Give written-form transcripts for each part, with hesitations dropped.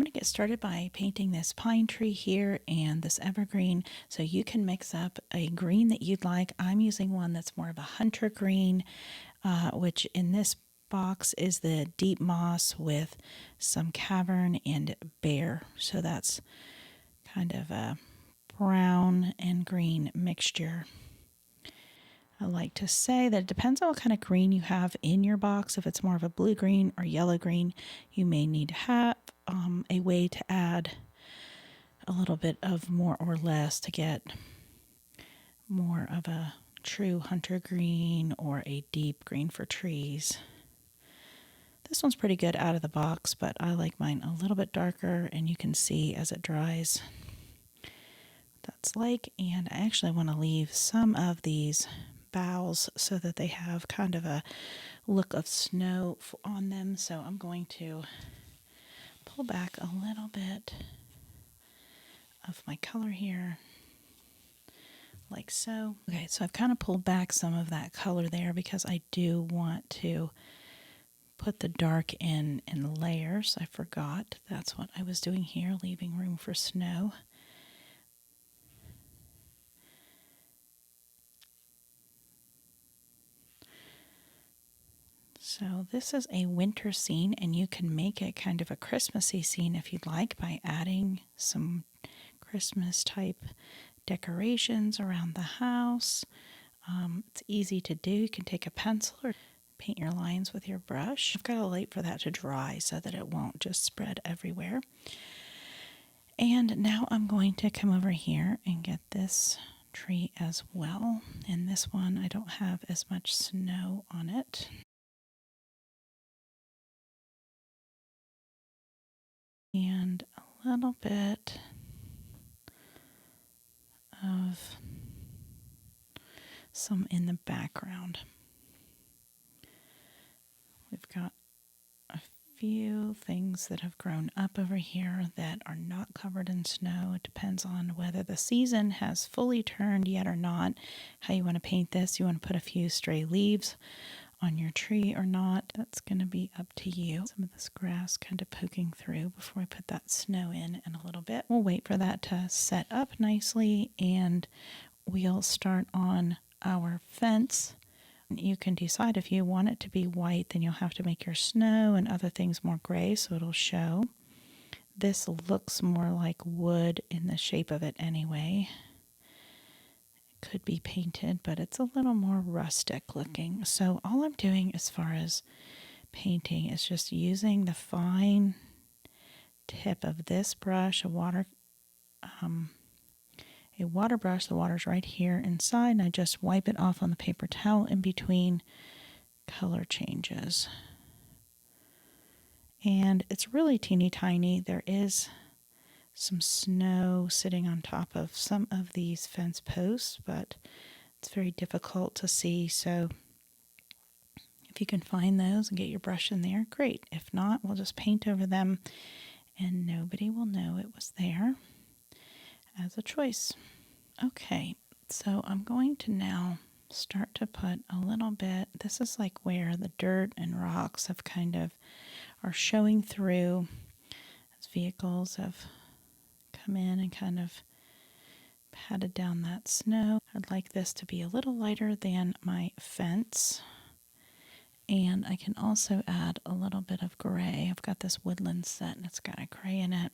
going to get started by painting this pine tree here and this evergreen. So you can mix up a green that you'd like. I'm using one that's more of a hunter green, which in this box is the deep moss with some cavern and bare. So that's kind of a brown and green mixture. I like to say that it depends on what kind of green you have in your box. If it's more of a blue green or yellow green, you may need to have a way to add a little bit of more or less to get more of a true hunter green or a deep green for trees. This one's pretty good out of the box, but I like mine a little bit darker, and you can see as it dries what that's like. And I actually want to leave some of these boughs so that they have kind of a look of snow on them. So I'm going to pull back a little bit of my color here, like so. Okay, so I've kind of pulled back some of that color there because I do want to put the dark in layers. I forgot that's what I was doing here, leaving room for snow. So this is a winter scene, and you can make it kind of a Christmassy scene if you'd like by adding some Christmas type decorations around the house. It's easy to do. You can take a pencil or paint your lines with your brush. I've got to wait for that to dry so that it won't just spread everywhere. And now I'm going to come over here and get this tree as well. And this one, I don't have as much snow on it. And a little bit of some in the background. We've got a few things that have grown up over here that are not covered in snow. It depends on whether the season has fully turned yet or not, how you want to paint this. You want to put a few stray leaves on your tree or not. That's going to be up to you. Some of this grass kind of poking through before I put that snow in a little bit. We'll wait for that to set up nicely, and we'll start on our fence. You can decide if you want it to be white, then you'll have to make your snow and other things more gray so it'll show. This looks more like wood in the shape of it anyway. It could be painted, but it's a little more rustic looking. So all I'm doing as far as painting is just using the fine tip of this brush, a water brush. The water's right here inside, and I just wipe it off on the paper towel in between color changes. And it's really teeny tiny. There is some snow sitting on top of some of these fence posts, but it's very difficult to see. So if you can find those and get your brush in there, great. If not, we'll just paint over them and nobody will know it was there as a choice. Okay, so I'm going to now start to put a little bit, this is like where the dirt and rocks have kind of are showing through as vehicles have come in and kind of patted down that snow. I'd like this to be a little lighter than my fence. And I can also add a little bit of gray. I've got this woodland set and it's got a gray in it.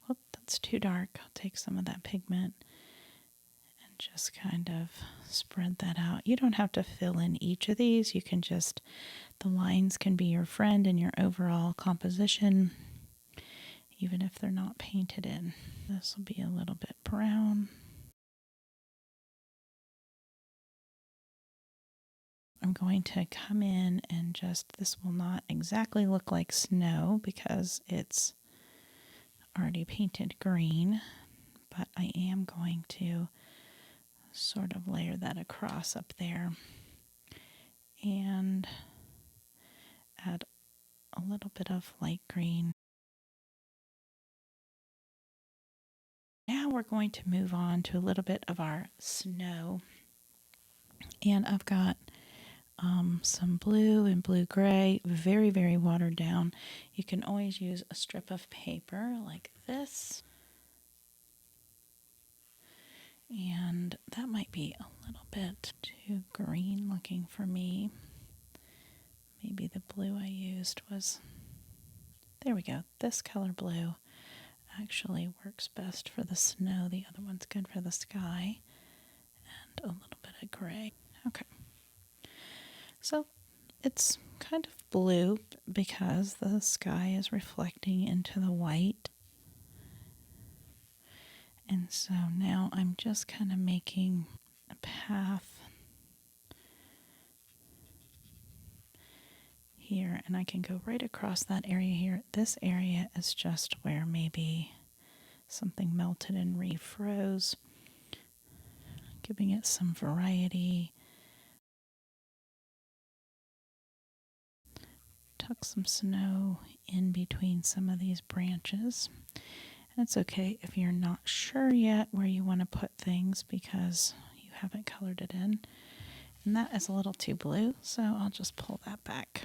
Whoop, that's too dark. I'll take some of that pigment and just kind of spread that out. You don't have to fill in each of these. You can just, the lines can be your friend in your overall composition, even if they're not painted in. This will be a little bit brown. I'm going to come in and just, this will not exactly look like snow because it's already painted green, but I am going to sort of layer that across up there and add a little bit of light green. Now we're going to move on to a little bit of our snow, and I've got some blue and blue-gray, very, very watered down. You can always use a strip of paper like this. And that might be a little bit too green looking for me. Maybe the blue I used was, there we go. This color blue actually works best for the snow. The other one's good for the sky. And a little bit of gray. Okay. So it's kind of blue because the sky is reflecting into the white. And so now I'm just kind of making a path here, and I can go right across that area here. This area is just where maybe something melted and refroze, giving it some variety. Tuck some snow in between some of these branches. And it's okay if you're not sure yet where you want to put things because you haven't colored it in. And that is a little too blue, so I'll just pull that back.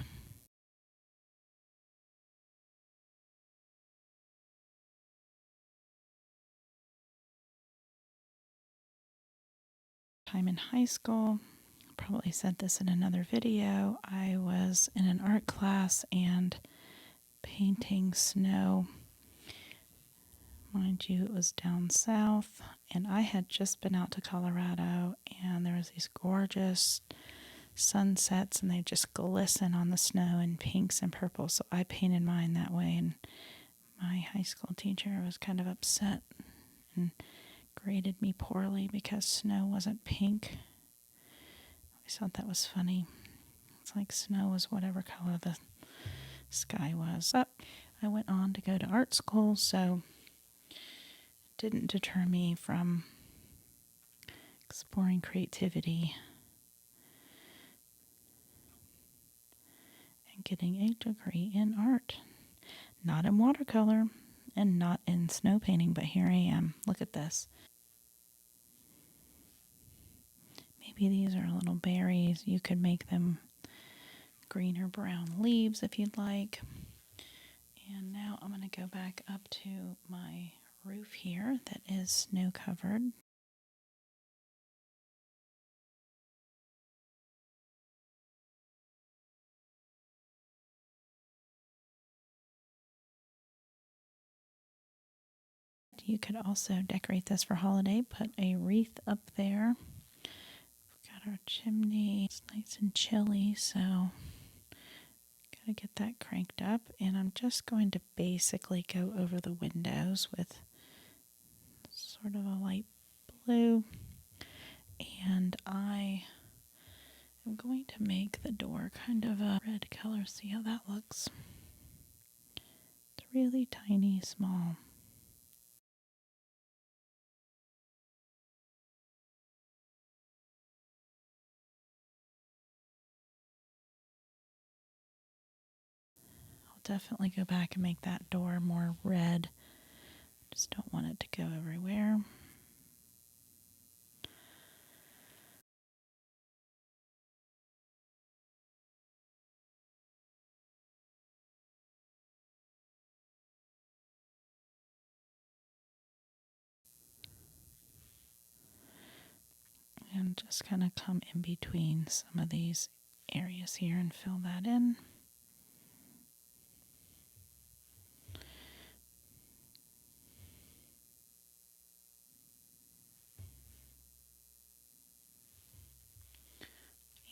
Time in high school, probably said this in another video, I was in an art class and painting snow. Mind you, it was down south, and I had just been out to Colorado, and there was these gorgeous sunsets, and they just glisten on the snow in pinks and purples. So I painted mine that way, and my high school teacher was kind of upset and graded me poorly because snow wasn't pink. I thought that was funny. It's like snow was whatever color the sky was. But I went on to go to art school, so didn't deter me from exploring creativity and getting a degree in art. Not in watercolor and not in snow painting, but here I am. Look at this. Maybe these are little berries. You could make them green or brown leaves if you'd like. And now I'm going to go back up to my roof here that is snow covered. You could also decorate this for holiday, put a wreath up there. We've got our chimney. It's nice and chilly, so gotta get that cranked up. And I'm just going to basically go over the windows with sort of a light blue. And I am going to make the door kind of a red color. See how that looks? It's really tiny, small. I'll definitely go back and make that door more red. Just don't want it to go everywhere. And just kind of come in between some of these areas here and fill that in.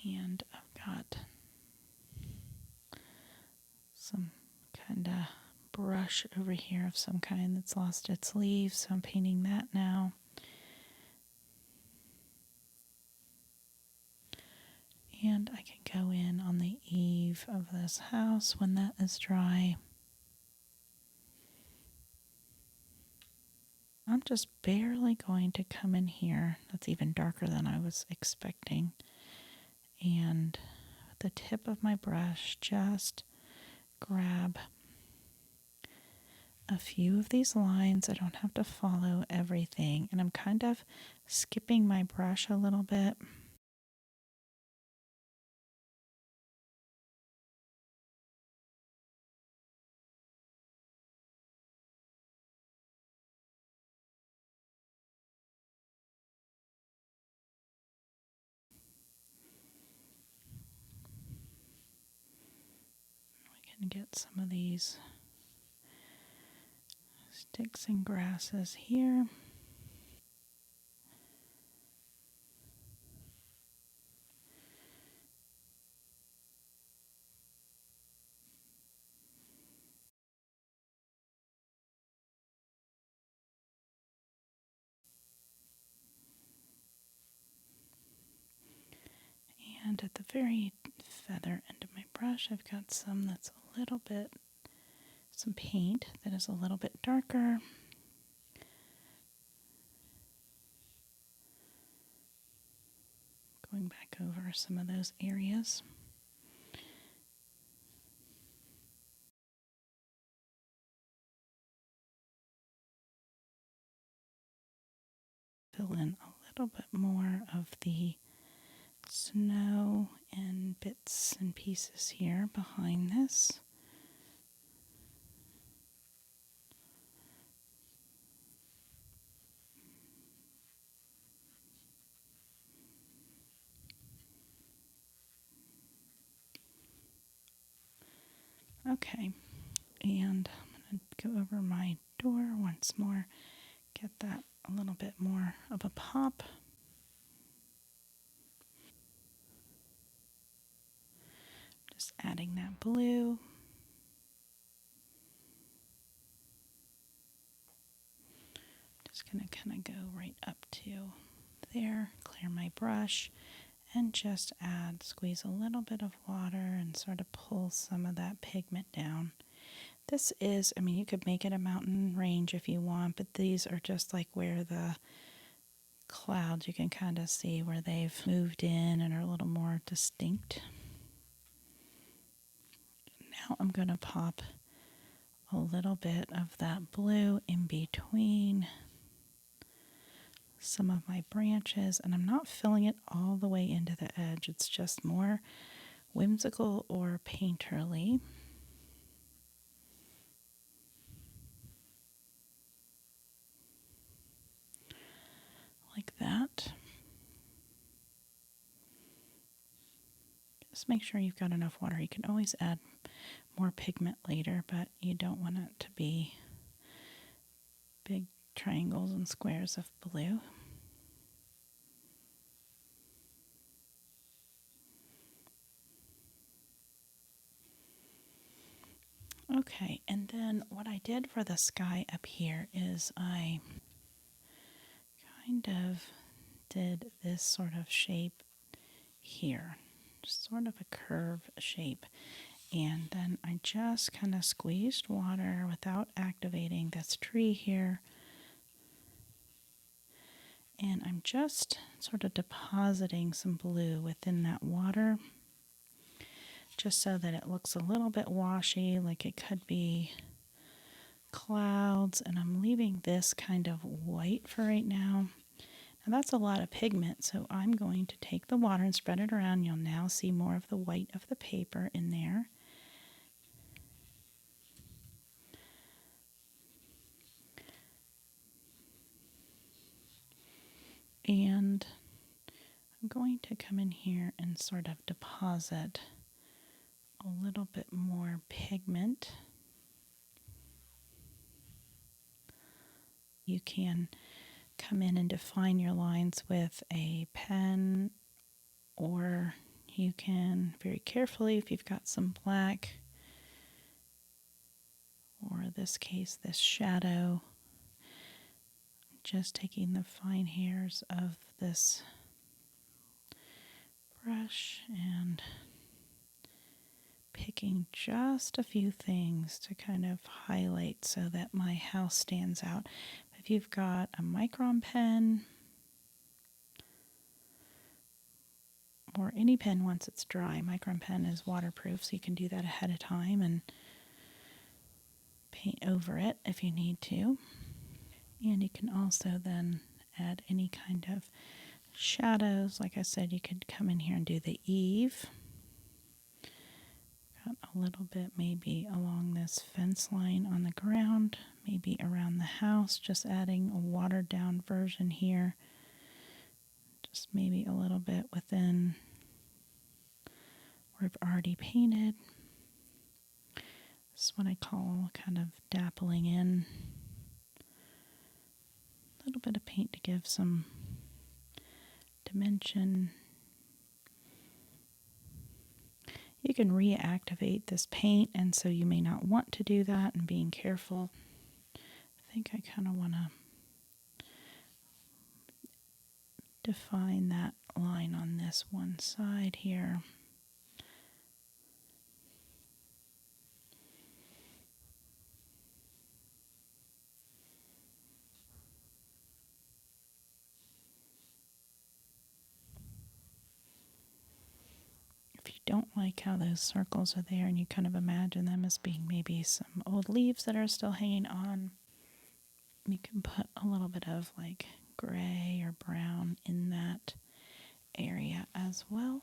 And I've got some kind of brush over here of some kind that's lost its leaves, so I'm painting that now. And I can go in on the eave of this house when that is dry. I'm just barely going to come in here. That's even darker than I was expecting. And with the tip of my brush, just grab a few of these lines. I don't have to follow everything. And I'm kind of skipping my brush a little bit can get some of these sticks and grasses here. And at the very feather end of my brush, I've got some that's a little bit, some paint that is a little bit darker. Going back over some of those areas. Fill in a little bit more of the snow and bits and pieces here behind this. Okay, and I'm going to go over my door once more, get that a little bit more of a pop. Just adding that blue. Just going to kind of go right up to there, clear my brush, and just squeeze a little bit of water and sort of pull some of that pigment down. This is, I mean, you could make it a mountain range if you want, but these are just like where the clouds, you can kind of see where they've moved in and are a little more distinct. Now I'm going to pop a little bit of that blue in between some of my branches, and I'm not filling it all the way into the edge. It's just more whimsical or painterly. Like that. Just make sure you've got enough water. You can always add more pigment later, but you don't want it to be big triangles and squares of blue. Okay, and then what I did for the sky up here is I kind of did this sort of shape here, just sort of a curve shape. And then I just kind of squeezed water without activating this tree here. And I'm just sort of depositing some blue within that water, just so that it looks a little bit washy, like it could be clouds. And I'm leaving this kind of white for right now. Now that's a lot of pigment, so I'm going to take the water and spread it around. You'll now see more of the white of the paper in there. And I'm going to come in here and sort of deposit a little bit more pigment. You can come in and define your lines with a pen, or you can very carefully, if you've got some black, or in this case, this shadow, just taking the fine hairs of this brush and picking just a few things to kind of highlight so that my house stands out. If you've got a micron pen, or any pen once it's dry, micron pen is waterproof, so you can do that ahead of time and paint over it if you need to. And you can also then add any kind of shadows. Like I said, you could come in here and do the eave. Got a little bit maybe along this fence line on the ground, maybe around the house, just adding a watered down version here. Just maybe a little bit within where I've already painted. This is what I call kind of dappling in. A little bit of paint to give some dimension. You can reactivate this paint, and so you may not want to do that, and being careful. I think I kind of want to define that line on this one side here. If you don't like how those circles are there and you kind of imagine them as being maybe some old leaves that are still hanging on, you can put a little bit of like gray or brown in that area as well.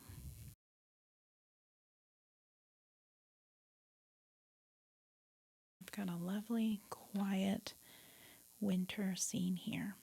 I've got a lovely, quiet winter scene here.